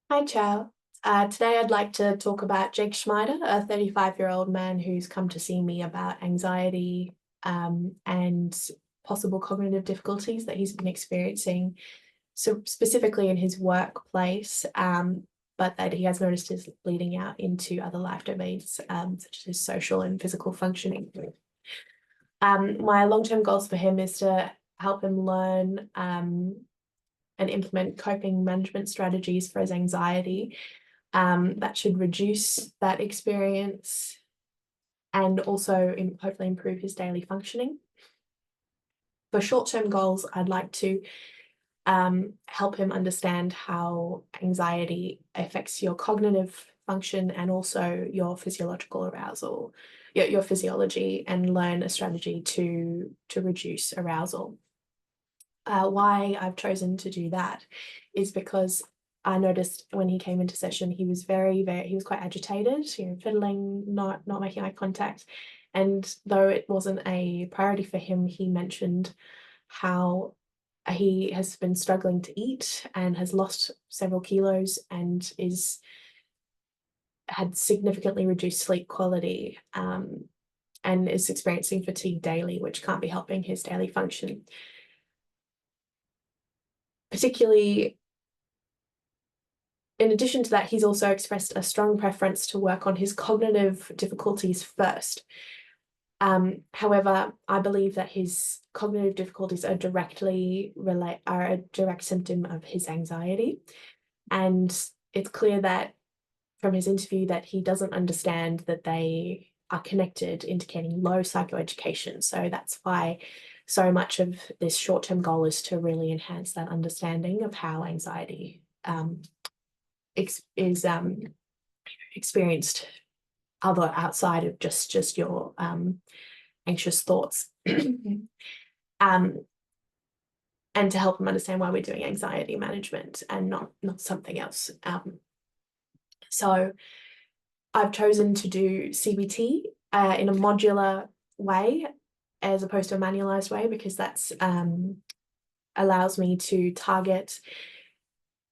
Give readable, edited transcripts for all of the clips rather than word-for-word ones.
Hi, Chow. Today I'd like to talk about Jake Schneider, a 35-year-old man who's come to see me about anxiety and possible cognitive difficulties that he's been experiencing, so specifically in his workplace, but that he has noticed is bleeding out into other life domains, such as his social and physical functioning. My long-term goals for him is to help him learn and implement coping management strategies for his anxiety that should reduce that experience and also hopefully improve his daily functioning. For short-term goals, I'd like to help him understand how anxiety affects your cognitive function and also your physiological arousal, your physiology, and learn a strategy to reduce arousal. Why I've chosen to do that is because I noticed when he came into session, he was he was quite agitated, fiddling, not making eye contact. And though it wasn't a priority for him, he mentioned how he has been struggling to eat and has lost several kilos and had significantly reduced sleep quality, and is experiencing fatigue daily, which can't be helping his daily function. Particularly, in addition to that, he's also expressed a strong preference to work on his cognitive difficulties first. However, I believe that his cognitive difficulties are are a direct symptom of his anxiety. And it's clear that from his interview that he doesn't understand that they are connected, indicating low psychoeducation. So that's why so much of this short-term goal is to really enhance that understanding of how anxiety is experienced other outside of just your anxious thoughts. um, and to help them understand why we're doing anxiety management and not something else. So I've chosen to do CBT in a modular way as opposed to a manualized way because that's allows me to target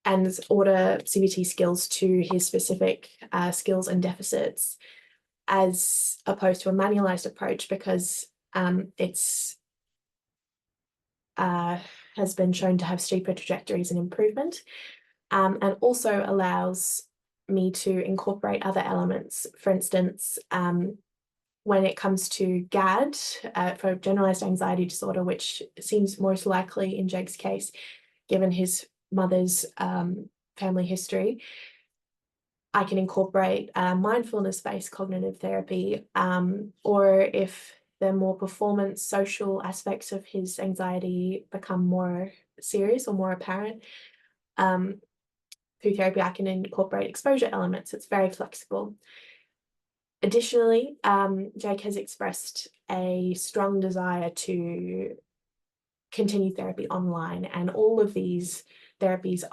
and order CBT skills to his specific skills and deficits, as opposed to a manualized approach because it's has been shown to have steeper trajectories and improvement, and also allows me to incorporate other elements. For instance, when it comes to GAD, for generalized anxiety disorder, which seems most likely in Jake's case, given his mother's family history, I can incorporate mindfulness-based cognitive therapy, or if the more performance social aspects of his anxiety become more serious or more apparent, through therapy, I can incorporate exposure elements. It's very flexible. Additionally, Jake has expressed a strong desire to continue therapy online, and all of these therapies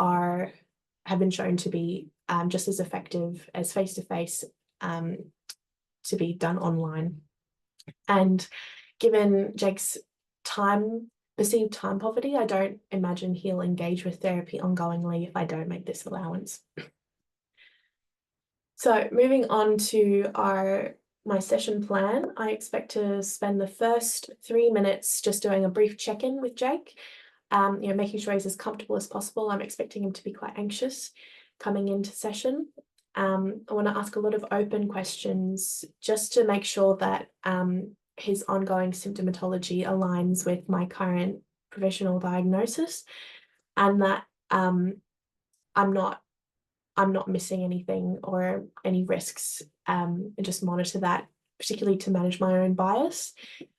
have been shown to be just as effective as face-to-face, to be done online. And given Jake's perceived time poverty, I don't imagine he'll engage with therapy ongoingly if I don't make this allowance. So moving on to my session plan, I expect to spend the first 3 minutes just doing a brief check-in with Jake, making sure he's as comfortable as possible. I'm expecting him to be quite anxious coming into session. I want to ask a lot of open questions just to make sure that his ongoing symptomatology aligns with my current professional diagnosis, and that I'm not missing anything or any risks, and just monitor that, particularly to manage my own bias,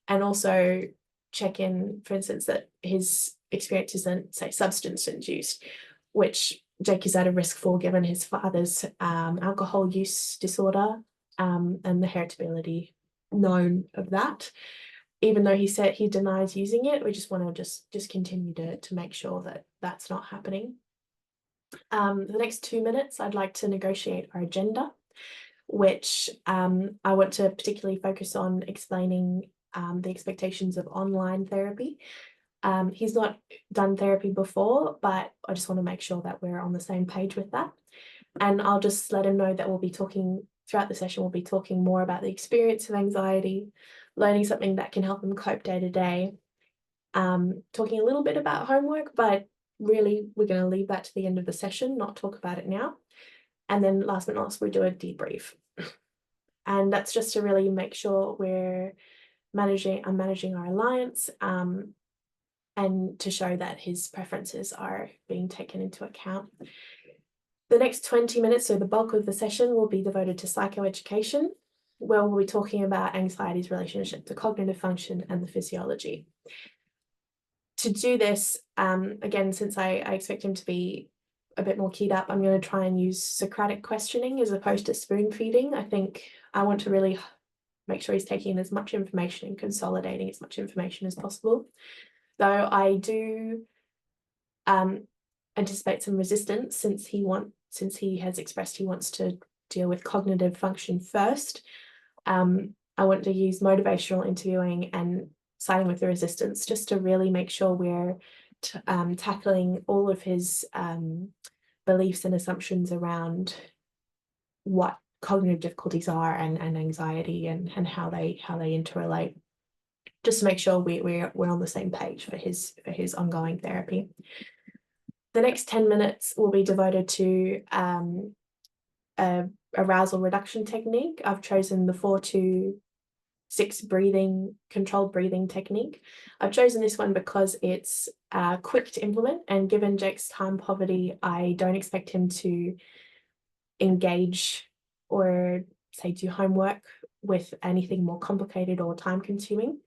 and also check in, for instance, that his experience isn't, say, substance induced, which Jake is at a risk for given his father's alcohol use disorder, and the heritability known of that. Even though he said he denies using it, we just want to just continue to make sure that that's not happening. The next 2 minutes, I'd like to negotiate our agenda, which I want to particularly focus on explaining the expectations of online therapy, He's not done therapy before, but I just want to make sure that we're on the same page with that. And I'll just let him know that we'll be talking throughout the session, we'll be talking more about the experience of anxiety, learning something that can help him cope day to day, talking a little bit about homework, but really we're going to leave that to the end of the session, not talk about it now. And then last but not least, we do a debrief. And that's just to really make sure I'm managing our alliance, and to show that his preferences are being taken into account. The next 20 minutes, so the bulk of the session, will be devoted to psychoeducation, where we'll be talking about anxiety's relationship to cognitive function and the physiology. To do this, again, since I expect him to be a bit more keyed up, I'm going to try and use Socratic questioning as opposed to spoon feeding. I think I want to really make sure he's taking in as much information and consolidating as much information as possible. Though I do anticipate some resistance since he has expressed he wants to deal with cognitive function first. I want to use motivational interviewing and siding with the resistance just to really make sure we're tackling all of his beliefs and assumptions around what cognitive difficulties are and anxiety and how they interrelate, just to make sure we're on the same page for his ongoing therapy. The next 10 minutes will be devoted to a arousal reduction technique. I've chosen the 4-2-6 controlled breathing technique. I've chosen this one because it's quick to implement, and given Jake's time poverty, I don't expect him to engage or say do homework with anything more complicated or time consuming.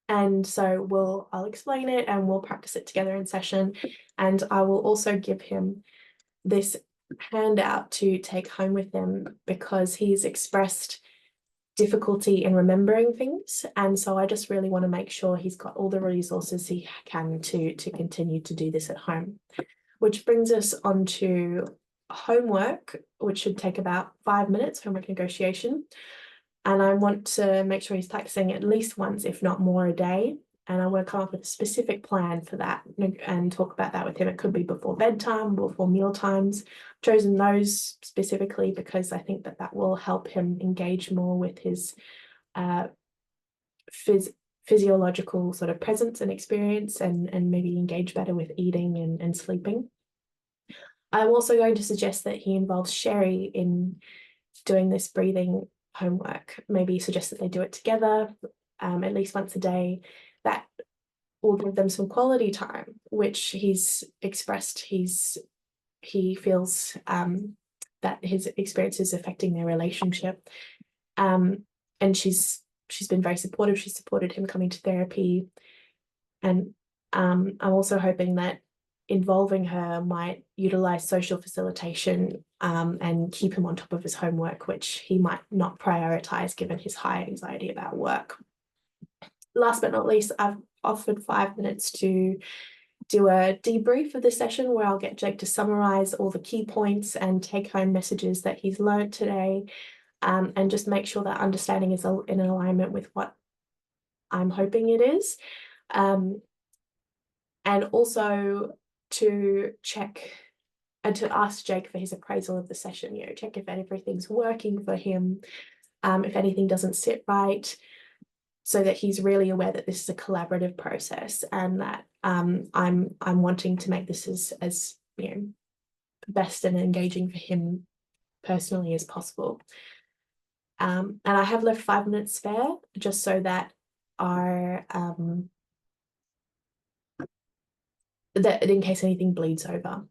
And so I'll explain it and we'll practice it together in session. And I will also give him this handout to take home with him because he's expressed difficulty in remembering things. And so I just really want to make sure he's got all the resources he can to continue to do this at home. Which brings us on to homework, which should take about 5 minutes, homework negotiation. And I want to make sure he's practicing at least once, if not more, a day. And I want to come up with a specific plan for that and talk about that with him. It could be before bedtime, before meal times. I've chosen those specifically because I think that will help him engage more with his physiological sort of presence and experience, and maybe engage better with eating and sleeping. I'm also going to suggest that he involves Sherry in doing this breathing homework. Maybe suggest that they do it together at least once a day. That will give them some quality time, which he's expressed he feels that his experience is affecting their relationship. And she's been very supportive. She supported him coming to therapy. And I'm also hoping that involving her might utilize social facilitation and keep him on top of his homework, which he might not prioritize given his high anxiety about work. Last but not least, I've offered 5 minutes to do a debrief of the session where I'll get Jake to summarize all the key points and take home messages that he's learned today, and just make sure that understanding is in alignment with what I'm hoping it is. And also to check and to ask Jake for his appraisal of the session, check if everything's working for him, if anything doesn't sit right, so that he's really aware that this is a collaborative process and that I'm wanting to make this as best and engaging for him personally as possible. And I have left 5 minutes spare just so that that in case anything bleeds over.